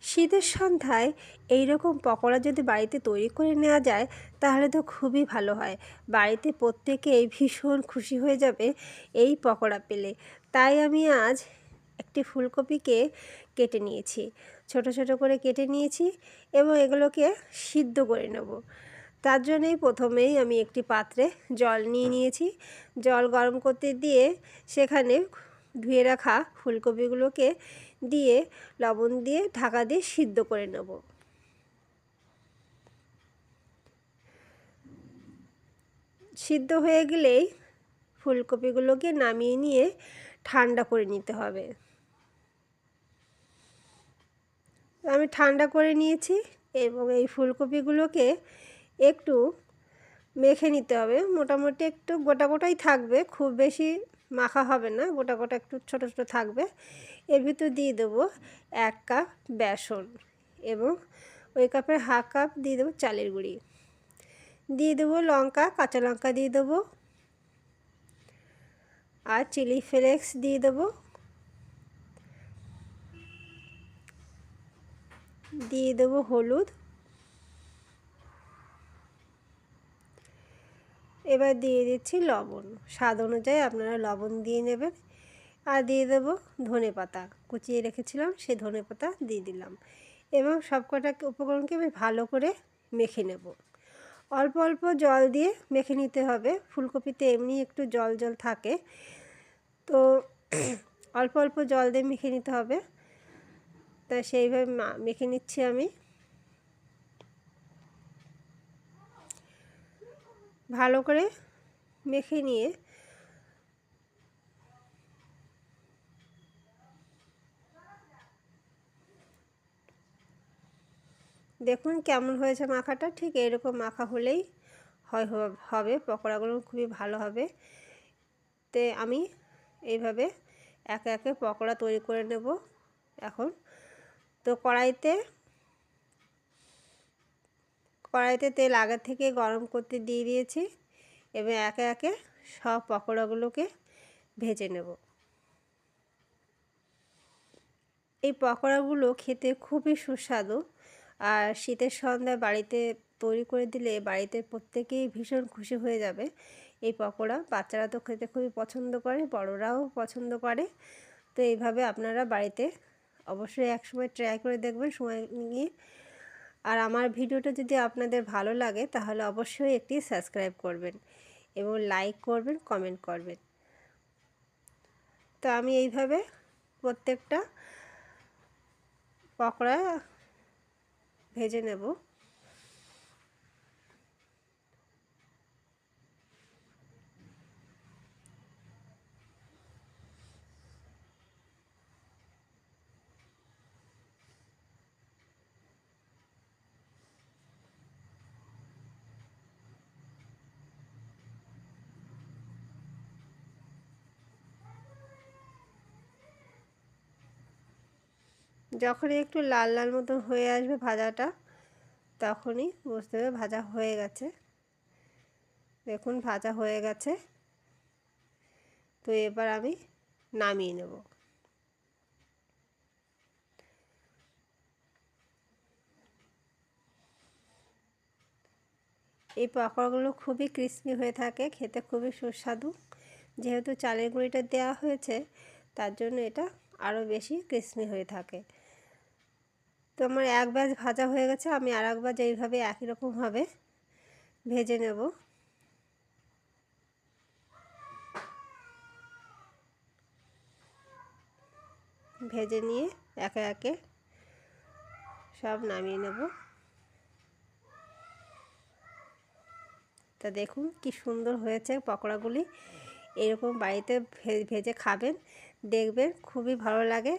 শীতের সন্ধ্যায় এই রকম পকোড়া যদি বাড়িতে তৈরি করে নেওয়া যায় তাহলে তো খুবই ভালো হয়। বাড়িতে প্রত্যেকেই ভীষণ খুশি হয়ে যাবে এই পকোড়া পেলে। তাই আমি আজ একটি ফুলকপিকে কেটে নিয়েছি, ছোট ছোট করে কেটে নিয়েছি এবং এগুলোকে সিদ্ধ করে নেব। তার জন্যই প্রথমেই আমি একটি পাত্রে জল নিয়ে নিয়েছি। জল গরম করতে দিয়ে সেখানে ধুয়ে রাখা ফুলকপিগুলোকে দিয়ে লবণ দিয়ে ঢাকা দিয়ে সিদ্ধ করে নেব। সিদ্ধ হয়ে গেলেই ফুলকপিগুলোকে নামিয়ে নিয়ে ঠান্ডা করে নিতে হবে। আমি ঠান্ডা করে নিয়েছি এবং এই ফুলকপিগুলোকে একটু মেখে নিতে হবে। মোটামুটি একটু গোটা গোটাই থাকবে, খুব বেশি মাখা হবে না, গোটা গোটা একটু ছোট ছোট থাকবে। এর ভিতর দিয়ে দেবো 1 কাপ বেসন এবং ওই কাপের হাফ কাপ দিয়ে দেবো চালের গুঁড়ি, দিয়ে দেবো লঙ্কা, কাঁচা লঙ্কা দিয়ে দেবো আর চিলি ফ্লেক্স দিয়ে দেবো, দিয়ে দেবো হলুদ, এবার দিয়ে দিচ্ছি লবণ। স্বাদ অনুযায়ী আপনারা লবণ দিয়ে নেবেন। আর দিয়ে দেবো ধনে পাতা, কুচিয়ে রেখেছিলাম সেই ধনে পাতা দিয়ে দিলাম এবং সবকটা উপকরণকে আমি ভালো করে মেখে নেব। অল্প অল্প জল দিয়ে মেখে নিতে হবে, ফুলকপিতে এমনি একটু জল জল থাকে, তো অল্প অল্প জল দিয়ে মেখে নিতে হবে। তা সেইভাবে মেখে নিচ্ছি আমি। ভালো করে মেখে নিয়ে দেখুন কেমন হয়েছে মাখাটা। ঠিক এরকম মাখা হলেই হবে পকোড়াগুলো খুবই ভালো হবে। তে আমি এইভাবে একে একে পকোড়া তৈরি করে নেব। এখন তো কড়াইতে তেল আগে থেকে গরম করতে দিয়ে দিয়েছি এবং একে একে সব পকোড়াগুলোকে ভেজে নেব। এই পকোড়াগুলো খেতে খুবই সুস্বাদু আর শীতের সন্ধ্যায় বাড়িতে তৈরি করে দিলে বাড়িতে প্রত্যেকেই ভীষণ খুশি হয়ে যাবে। এই পকোড়া বাচ্চারা তো খেতে খুবই পছন্দ করে, বড়রাও পছন্দ করে। তো এইভাবে আপনারা বাড়িতে অবশ্যই একসময় ট্রাই করে দেখবেন সময় নিয়ে। আর আমার ভিডিওটা যদি আপনাদের ভালো লাগে তাহলে অবশ্যই একটি সাবস্ক্রাইব করবেন এবং লাইক করবেন, কমেন্ট করবেন। তো আমি এইভাবে প্রত্যেকটা পকোড়া ভেজে নেব। যখনই একটু লাল লাল মতো হয়ে আসবে ভাজাটা, তখনই বুঝতে হবে ভাজা হয়ে গেছে। দেখুন ভাজা হয়ে গেছে। তো এবার আমি নামিয়ে নেব। এই পকোড়াগুলো খুবই ক্রিস্পি হয়ে থাকে, খেতে খুবই সুস্বাদু। যেহেতু চালের গুঁড়িটা দেওয়া হয়েছে তার জন্য এটা আরও বেশি ক্রিস্পি হয়ে থাকে। তো আমার এক ব্যাচ ভাজা হয়ে গেছে, আমি আর এক ব্যাচ এইভাবে একই রকমভাবে ভেজে নেব। ভেজে নিয়ে একে একে সব নামিয়ে নেব। তা দেখুন কি সুন্দর হয়েছে পকোড়াগুলি। এরকম বাড়িতে ভেজে খাবেন, দেখবেন খুবই ভালো লাগে